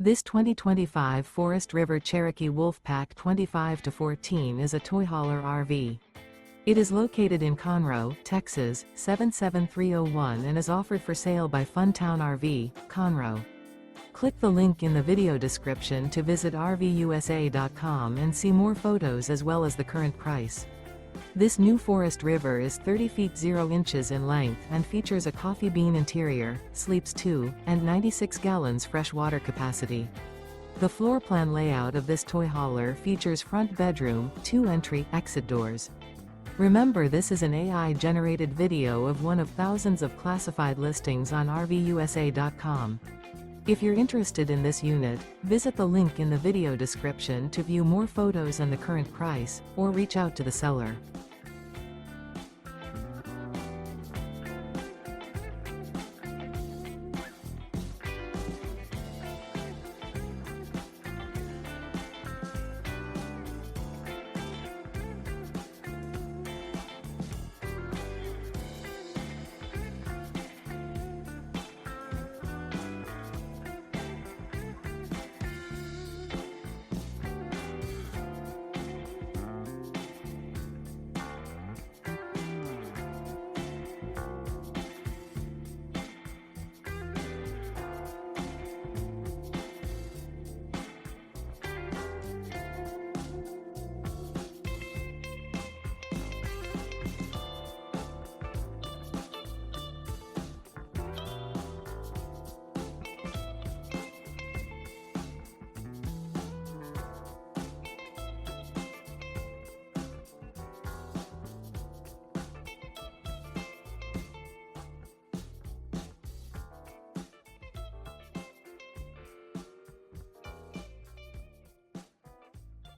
This 2025 Forest River Cherokee Wolfpack 25-14 is a toy hauler RV. It is located in Conroe, Texas, 77301 and is offered for sale by Funtown RV, Conroe. Click the link in the video description to visit RVUSA.com and see more photos as well as the current price. This new Forest River is 30 feet 0 inches in length and features a coffee bean interior, sleeps 2, and 96 gallons fresh water capacity. The floor plan layout of this toy hauler features front bedroom, 2 entry/exit doors. Remember, this is an AI-generated video of one of thousands of classified listings on RVUSA.com. If you're interested in this unit, visit the link in the video description to view more photos and the current price, or reach out to the seller.